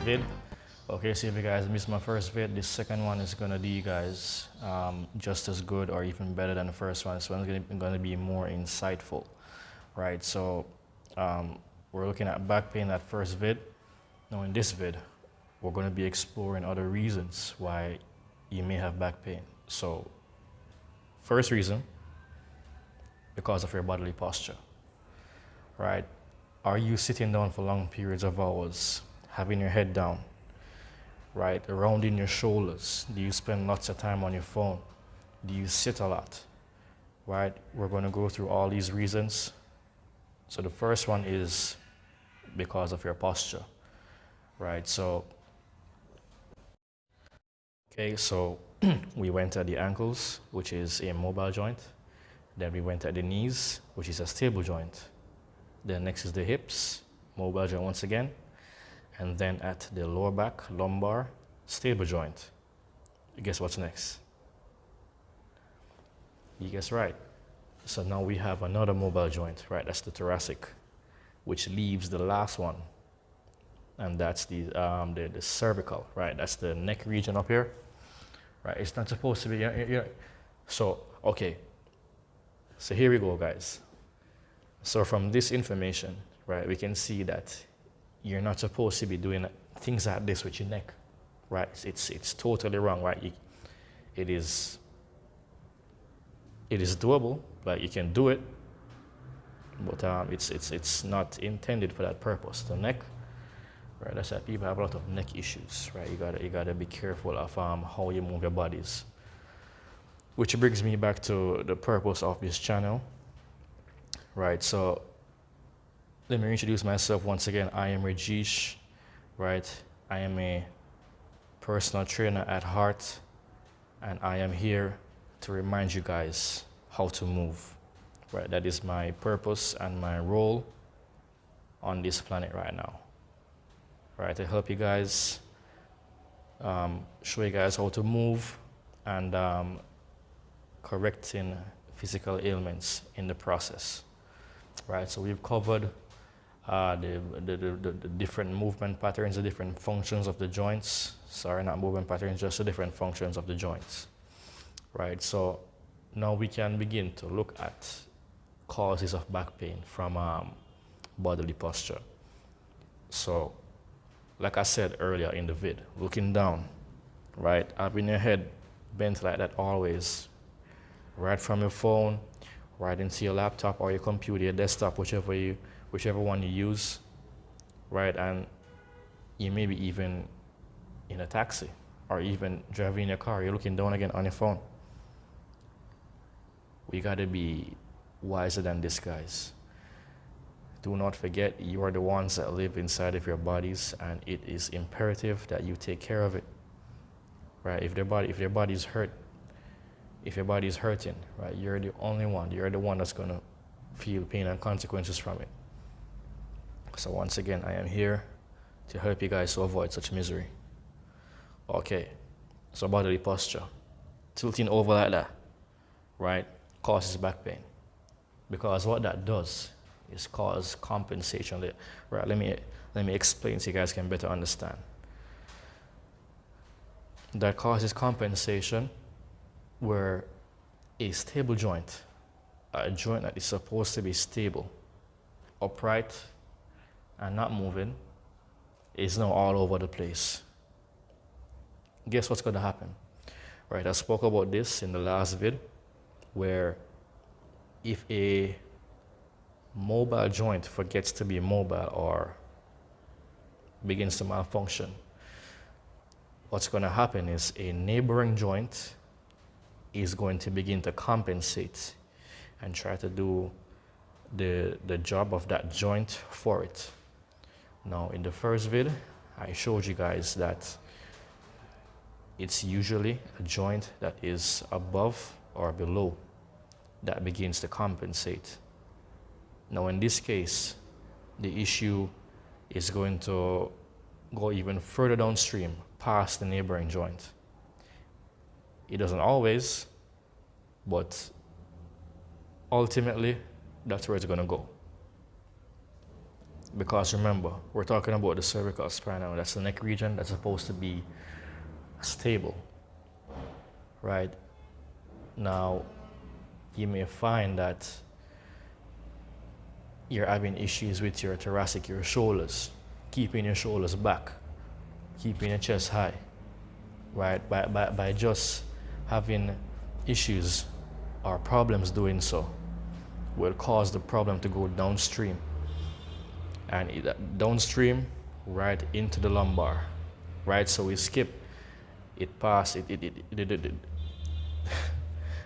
vid. Okay, so if you guys missed my first vid, this second one is gonna do you guys just as good or even better than the first one. So it's gonna be more insightful, right? So we're looking at back pain that first vid. Now in this vid, we're gonna be exploring other reasons why you may have back pain. So first reason, because of your bodily posture, right? Are you sitting down for long periods of hours, having your head down, right? Rounding your shoulders? Do you spend lots of time on your phone? Do you sit a lot, right? We're going to go through all these reasons. So the first one is because of your posture, right? So, okay, so we went at the ankles, which is a mobile joint. Then we went at the knees, which is a stable joint. Then next is the hips, mobile joint once again. And then at the lower back, lumbar, stable joint. Guess what's next? You guess right. So now we have another mobile joint, right? That's the thoracic, which leaves the last one. And that's the cervical, right? That's the neck region up here, right? It's not supposed to be, so, okay. So here we go, guys. So from this information, right, we can see that you're not supposed to be doing things like this with your neck, right? It's totally wrong, right? It is doable, like you can do it, but it's not intended for that purpose. The neck, right? That's why people have a lot of neck issues, right? You gotta be careful of how you move your bodies. Which brings me back to the purpose of this channel, right? So let me introduce myself once again. I am Rajesh, right? I am a personal trainer at heart, and I am here to remind you guys how to move, right? That is my purpose and my role on this planet right now, right? To help you guys, show you guys how to move and correcting physical ailments in the process, right? So we've covered the different movement patterns, the different functions of the joints. Sorry, not movement patterns, just the different functions of the joints, right? So now we can begin to look at causes of back pain from bodily posture. So, like I said earlier in the vid, looking down, right? Having your head bent like that always, right from your phone, right into your laptop or your computer, your desktop, whichever one you use, right? And you may be even in a taxi or even driving in your car, you're looking down again on your phone. We gotta be wiser than this, guys. Do not forget, you are the ones that live inside of your bodies, and it is imperative that you take care of it, right? If your body is hurt, if your body is hurting, right, you're the only one. You're the one that's gonna feel pain and consequences from it. So once again, I am here to help you guys to avoid such misery. Okay, so bodily posture. Tilting over like that, right, causes back pain. Because what that does is cause compensation. Right, let me explain so you guys can better understand. That causes compensation where a stable joint, a joint that is supposed to be stable, upright, and not moving, is now all over the place. Guess what's going to happen? Right, I spoke about this in the last vid, where if a mobile joint forgets to be mobile or begins to malfunction, what's going to happen is a neighboring joint is going to begin to compensate and try to do the job of that joint for it. Now, in the first vid, I showed you guys that it's usually a joint that is above or below that begins to compensate. Now, in this case, the issue is going to go even further downstream past the neighboring joint. It doesn't always, but ultimately, that's where it's going to go. Because remember, we're talking about the cervical spine now. That's the neck region that's supposed to be stable, right? Now, you may find that you're having issues with your thoracic, your shoulders, keeping your shoulders back, keeping your chest high, right? By just having issues or problems doing so will cause the problem to go downstream. And downstream, right into the lumbar, right? So we skip, it passed,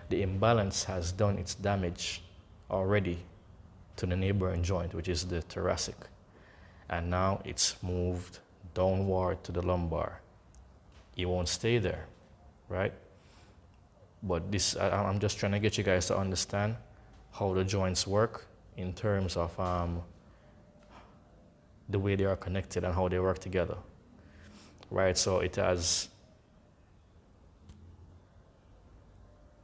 the imbalance has done its damage already to the neighboring joint, which is the thoracic. And now it's moved downward to the lumbar. It won't stay there, right? But this, I'm just trying to get you guys to understand how the joints work in terms of the way they are connected and how they work together, right? So it has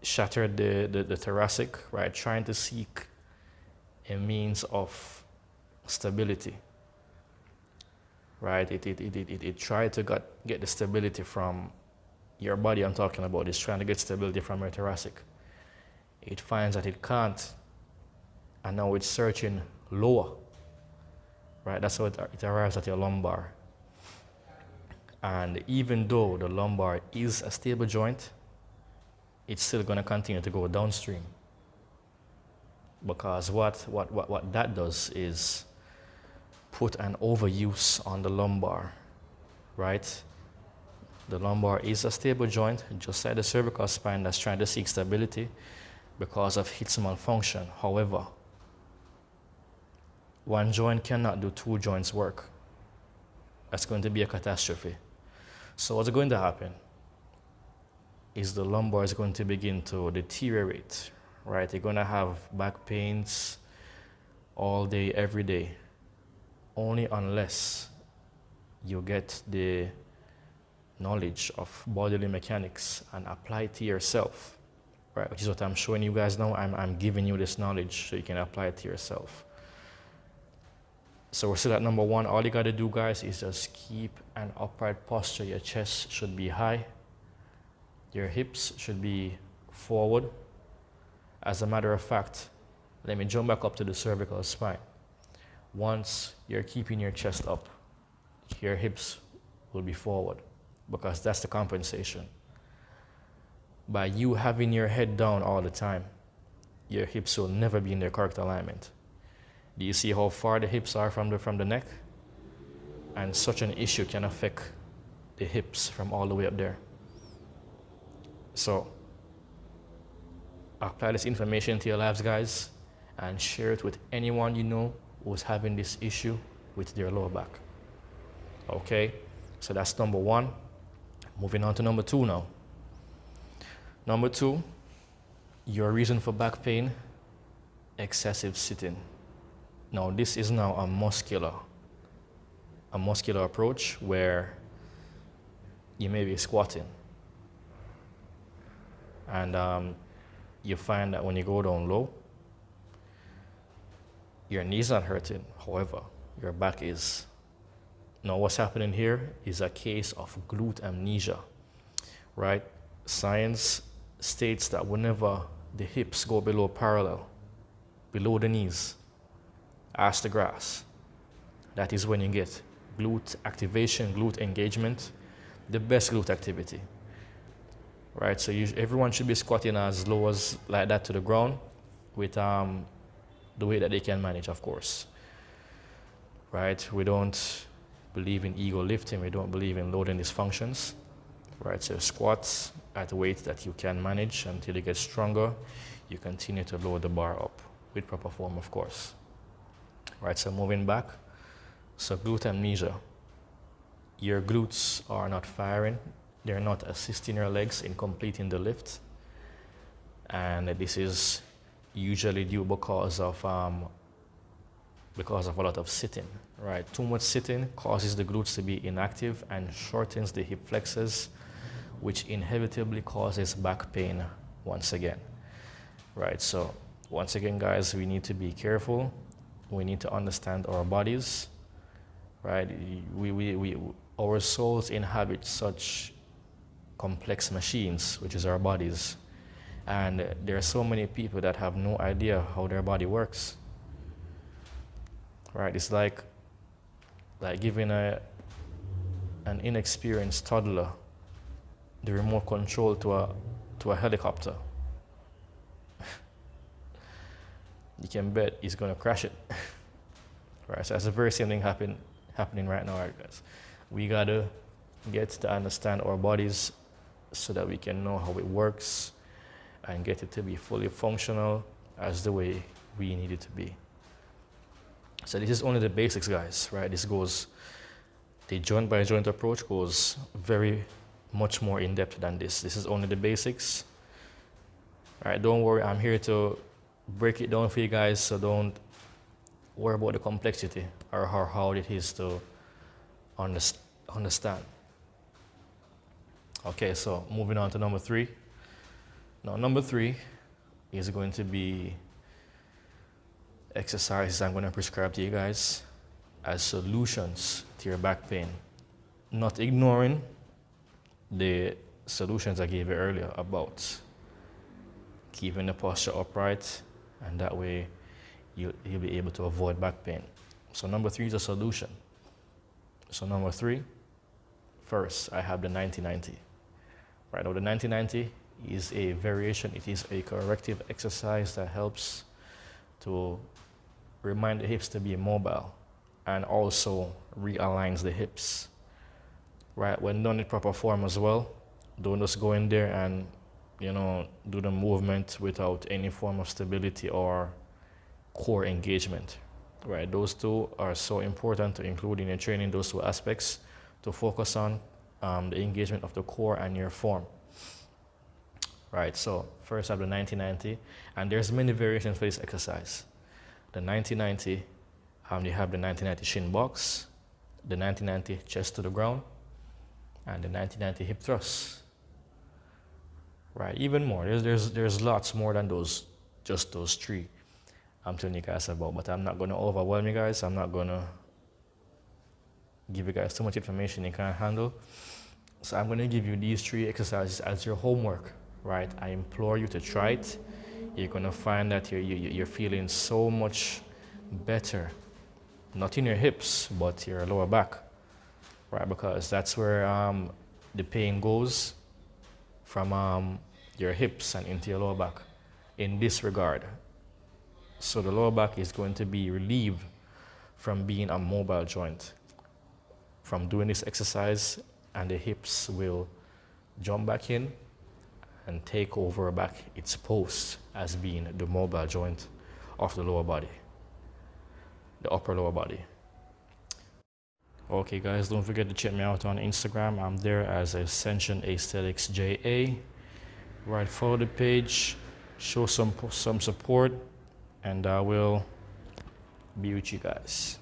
shattered the thoracic, right? Trying to seek a means of stability, right? It tried to get the stability from your body. I'm talking about is trying to get stability from your thoracic. It finds that it can't, and now it's searching lower, right? That's how it arrives at your lumbar. And even though the lumbar is a stable joint, it's still going to continue to go downstream. Because what that does is put an overuse on the lumbar, right? The lumbar is a stable joint, just like the cervical spine that's trying to seek stability because of its malfunction. However, one joint cannot do two joints work. That's going to be a catastrophe. So what's going to happen is the lumbar is going to begin to deteriorate, right? You're going to have back pains all day, every day, only unless you get the knowledge of bodily mechanics and apply it to yourself, right? Which is what I'm showing you guys now. I'm giving you this knowledge so you can apply it to yourself. So we're still at number one. All you got to do, guys, is just keep an upright posture. Your chest should be high. Your hips should be forward. As a matter of fact, let me jump back up to the cervical spine. Once you're keeping your chest up, your hips will be forward because that's the compensation. By you having your head down all the time, your hips will never be in their correct alignment. Do you see how far the hips are from the neck? And such an issue can affect the hips from all the way up there. So apply this information to your lives, guys, and share it with anyone you know who's having this issue with their lower back. Okay, so that's number one. Moving on to number two now. Number two, your reason for back pain, excessive sitting. Now this is now a muscular approach where you may be squatting and you find that when you go down low, your knee's not hurting, however, your back is. Now what's happening here is a case of glute amnesia, right? Science states that whenever the hips go below parallel, below the knees, ask the grass, that is when you get glute activation, glute engagement, the best glute activity, right? So everyone should be squatting as low as like that to the ground with the way that they can manage, of course, right? We don't believe in ego lifting. We don't believe in loading dysfunctions, right? So squats at a weight that you can manage until you get stronger. You continue to load the bar up with proper form, of course. Right, so moving back, so glute amnesia. Your glutes are not firing. They're not assisting your legs in completing the lift. And this is usually due because of a lot of sitting, right? Too much sitting causes the glutes to be inactive and shortens the hip flexors, which inevitably causes back pain once again, right? So once again, guys, we need to be careful. We need to understand our bodies right? Our souls inhabit such complex machines, which is our bodies. And there are so many people that have no idea how their body works, right? It's like giving an inexperienced toddler the remote control to a helicopter. You can bet he's gonna crash it. Right, so that's the very same thing happening right now, right, guys. We gotta get to understand our bodies so that we can know how it works and get it to be fully functional as the way we need it to be. So this is only the basics, guys, right? The joint by joint approach goes very much more in depth than this. This is only the basics. All right, don't worry, I'm here to break it down for you guys, so don't worry about the complexity or how hard it is to understand. Okay, so moving on to number 3. Now, number 3 is going to be exercises I'm going to prescribe to you guys as solutions to your back pain. Not ignoring the solutions I gave you earlier about keeping the posture upright, and that way you'll be able to avoid back pain. So number 3 is a solution. So number 3, first I have the 90-90. Right now the 90-90 is a variation. It is a corrective exercise that helps to remind the hips to be mobile and also realigns the hips. Right, when done in proper form as well, don't just go in there and do the movement without any form of stability or core engagement. Right, those two are so important to include in your training, those two aspects, to focus on the engagement of the core and your form. Right, so first I have the 90-90, and there's many variations for this exercise. The 90-90, you have the 90-90 shin box, the 90-90 chest to the ground, and the 90-90 hip thrust. Right, even more. There's lots more than just those 3 I'm telling you guys about, but I'm not going to overwhelm you guys. I'm not going to give you guys too much information you can't handle. So I'm going to give you these 3 exercises as your homework, right? I implore you to try it. You're going to find that you're feeling so much better, not in your hips, but your lower back, right? Because that's where the pain goes from your hips and into your lower back in this regard. So the lower back is going to be relieved from being a mobile joint from doing this exercise, and the hips will jump back in and take over back its post as being the mobile joint of the lower body, the upper lower body. Okay guys, don't forget to check me out on Instagram. I'm there as Ascension Aesthetics JA. Right, follow the page, show some support, and I will be with you guys.